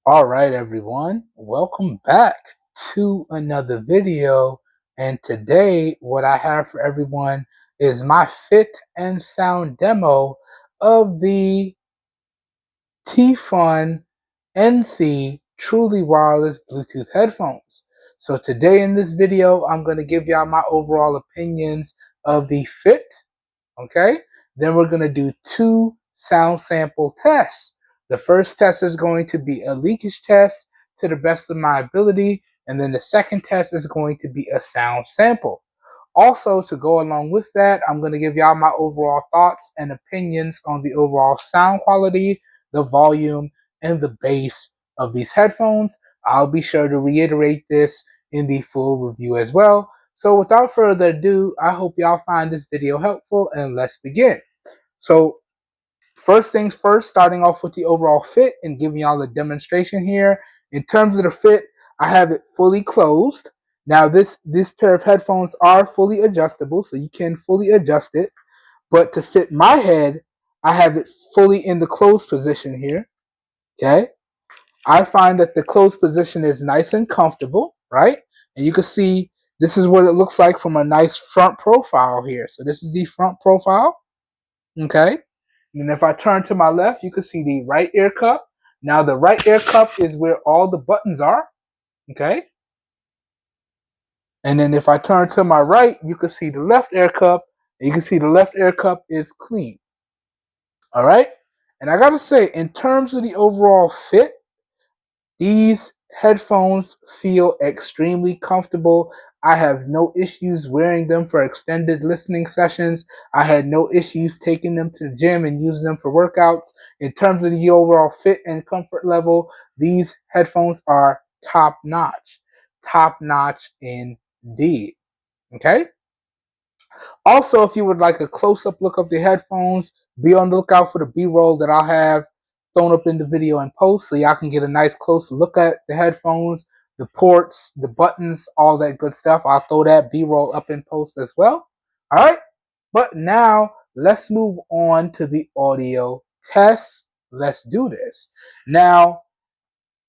All right, everyone, welcome back to another video. And today, what I have for everyone is my fit and sound demo of the T-Fun NC truly wireless Bluetooth headphones. So today in this video, I'm going to give y'all my overall opinions of the fit. Okay, then we're going to do two sound sample tests. The first test is going to be a leakage test to the best of my ability, and then the second test is going to be a sound sample. Also, to go along with that, I'm going to give y'all my overall thoughts and opinions on the overall sound quality, the volume, and the bass of these headphones. I'll be sure to reiterate this in the full review as well. So without further ado, I hope y'all find this video helpful, and let's begin. So first things first, starting off with the overall fit and giving y'all a demonstration here. In terms of the fit, I have it fully closed. Now this pair of headphones are fully adjustable, so you can fully adjust it. But to fit my head, I have it fully in the closed position here. Okay. I find that the closed position is nice and comfortable, right? And you can see this is what it looks like from a nice front profile here. So this is the front profile, okay? And if I turn to my left, you can see the right ear cup. Now the right ear cup is where all the buttons are, okay? And then if I turn to my right, you can see the left ear cup. And you can see the left ear cup is clean, all right? And I gotta say, in terms of the overall fit, these headphones feel extremely comfortable. I have no issues wearing them for extended listening sessions. I had no issues taking them to the gym and using them for workouts. In terms of the overall fit and comfort level, these headphones are top notch. Top notch indeed. Okay? Also, if you would like a close-up look of the headphones, be on the lookout for the B-roll that I'll have thrown up in the video and post so y'all can get a nice close look at the headphones, the ports, the buttons, all that good stuff. I'll throw that B-roll up in post as well. All right, but now let's move on to the audio test. Let's do this. Now,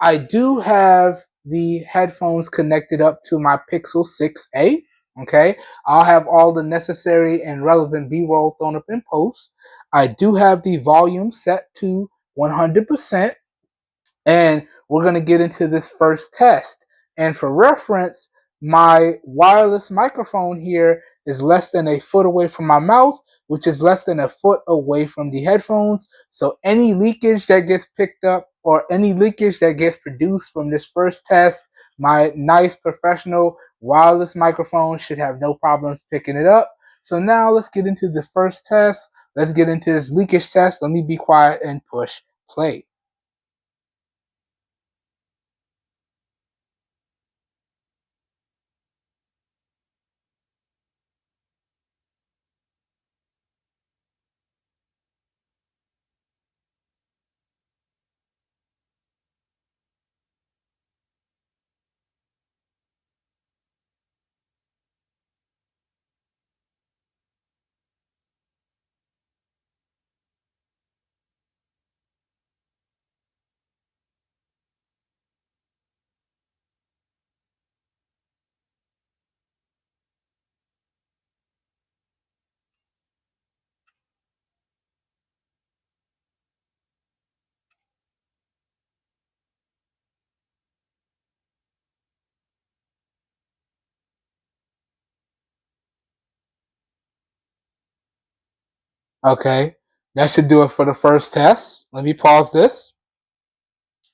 I do have the headphones connected up to my Pixel 6a. Okay, I'll have all the necessary and relevant B-roll thrown up in post. I do have the volume set to 100%, and we're going to get into this first test. And for reference, my wireless microphone here is less than a foot away from my mouth, which is less than a foot away from the headphones. So any leakage that gets picked up or any leakage that gets produced from this first test, my nice professional wireless microphone should have no problems picking it up. So now let's get into the first test. Let's get into this leakage test. Let me be quiet and push play. Okay, that should do it for the first test. Let me pause this.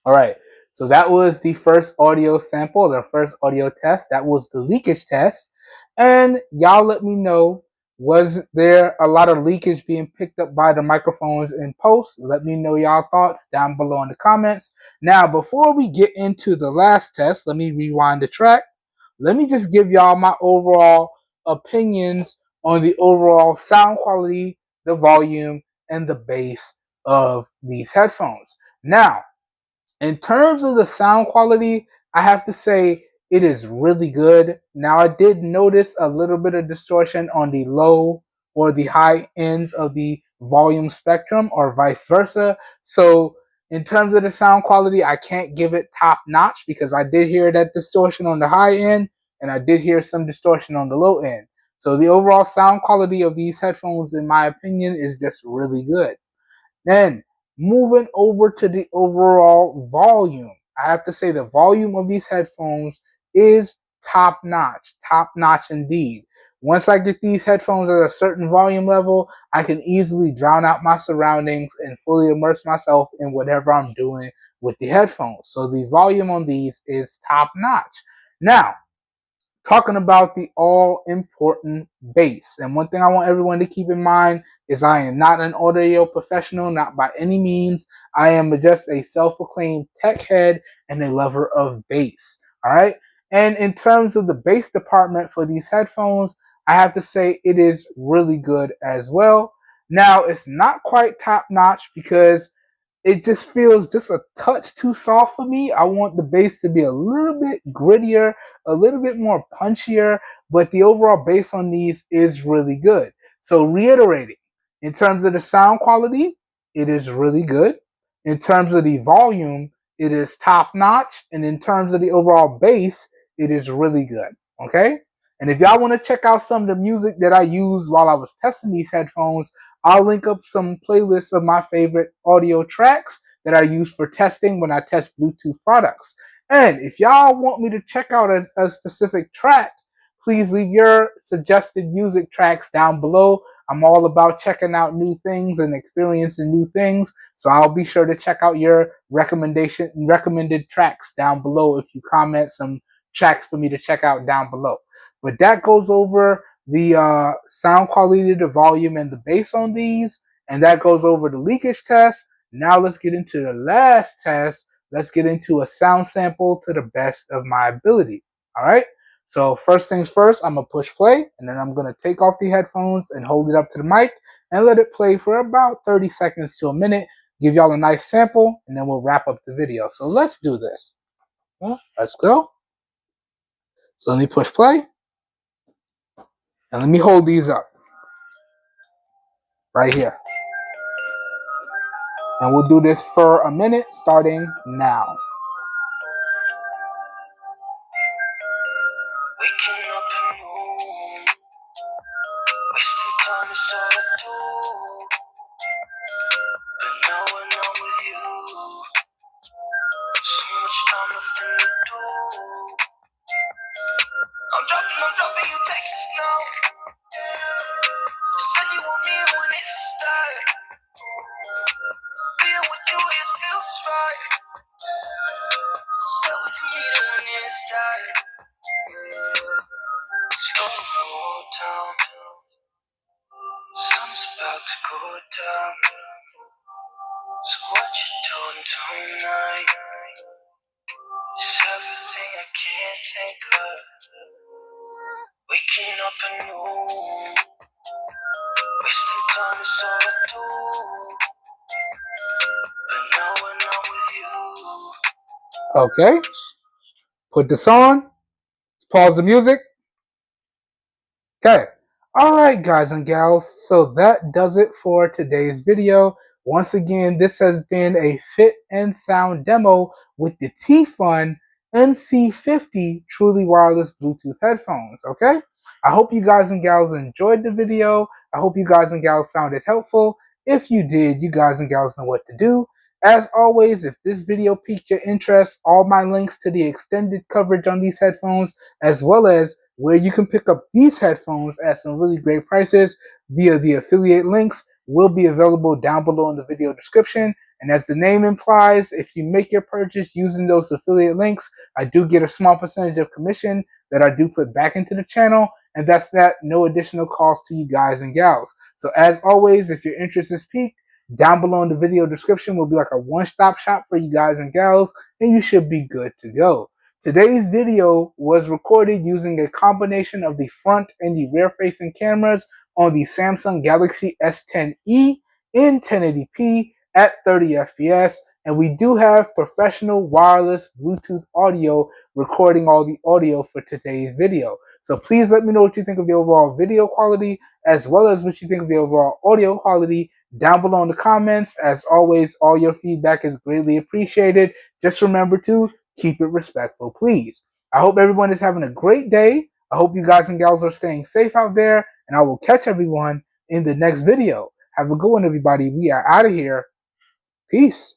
All right, so that was the first audio sample, the first audio test. That was the leakage test. And y'all let me know, was there a lot of leakage being picked up by the microphones in post? Let me know y'all thoughts down below in the comments. Now, before we get into the last test, let me rewind the track. Let me just give y'all my overall opinions on the overall sound quality, the volume, and the bass of these headphones. Now, in terms of the sound quality, I have to say it is really good. Now, I did notice a little bit of distortion on the low or the high ends of the volume spectrum or vice versa. So In terms of the sound quality, I can't give it top notch because I did hear that distortion on the high end and I did hear some distortion on the low end. So the overall sound quality of these headphones, in my opinion, is just really good. Then moving over to the overall volume, I have to say the volume of these headphones is top notch indeed. Once I get these headphones at a certain volume level, I can easily drown out my surroundings and fully immerse myself in whatever I'm doing with the headphones. So the volume on these is top notch. Now, talking about the all important bass. And one thing I want everyone to keep in mind is I am not an audio professional, not by any means. I am just a self-proclaimed tech head and a lover of bass. All right. And in terms of the bass department for these headphones, I have to say it is really good as well. Now, it's not quite top notch because it just feels just a touch too soft for me. I want the bass to be a little bit grittier, a little bit more punchier, but the overall bass on these is really good. So reiterating, in terms of the sound quality, it is really good. In terms of the volume, it is top notch. And in terms of the overall bass, it is really good. Okay? And if y'all want to check out some of the music that I used while I was testing these headphones, I'll link up some playlists of my favorite audio tracks that I use for testing when I test Bluetooth products. And if y'all want me to check out a specific track, please leave your suggested music tracks down below. I'm all about checking out new things and experiencing new things. So I'll be sure to check out your recommended tracks down below if you comment some tracks for me to check out down below. But that goes over the sound quality, the volume, and the bass on these. And that goes over the leakage test. Now let's get into the last test. Let's get into a sound sample to the best of my ability. All right. So first things first, I'm going to push play. And then I'm going to take off the headphones and hold it up to the mic and let it play for about 30 seconds to a minute. Give y'all a nice sample. And then we'll wrap up the video. So let's do this. Well, let's go. So let me push play. And let me hold these up right here. And we'll do this for a minute starting now. Waking up and home, wasting time is all I do. But now when I'm with you, so much time, nothing to do. I'm dropping you texts now. You said you want me when it's time. Being with you just feels right. So we can meet when it's time. It's gonna go down. Sun's about to go down. So what you doing tonight? It's everything I can't think of. Waking up and home, wasting time is all I do. But now when I'm with you. Okay. Put this on. Let's pause the music. Okay. All right, guys and gals. So that does it for today's video. Once again, this has been a fit and sound demo with the T-Fun NC50 truly wireless Bluetooth headphones. Okay. I hope you guys and gals enjoyed the video. I hope you guys and gals found it helpful. If you did, you guys and gals know what to do. As always, if this video piqued your interest, all my links to the extended coverage on these headphones, as well as where you can pick up these headphones at some really great prices via the affiliate links, will be available down below in the video description. And as the name implies, if you make your purchase using those affiliate links, I do get a small percentage of commission that I do put back into the channel. And that's no additional cost to you guys and gals. So as always, if your interest is piqued, down below in the video description will be like a one-stop shop for you guys and gals, and you should be good to go. Today's video was recorded using a combination of the front and the rear-facing cameras on the Samsung Galaxy S10e in 1080p at 30 FPS, and we do have professional wireless Bluetooth audio recording all the audio for today's video. So please let me know what you think of the overall video quality, as well as what you think of the overall audio quality down below in the comments. As always, all your feedback is greatly appreciated. Just remember to keep it respectful, please. I hope everyone is having a great day. I hope you guys and gals are staying safe out there, and I will catch everyone in the next video. Have a good one, everybody. We are out of here. Peace.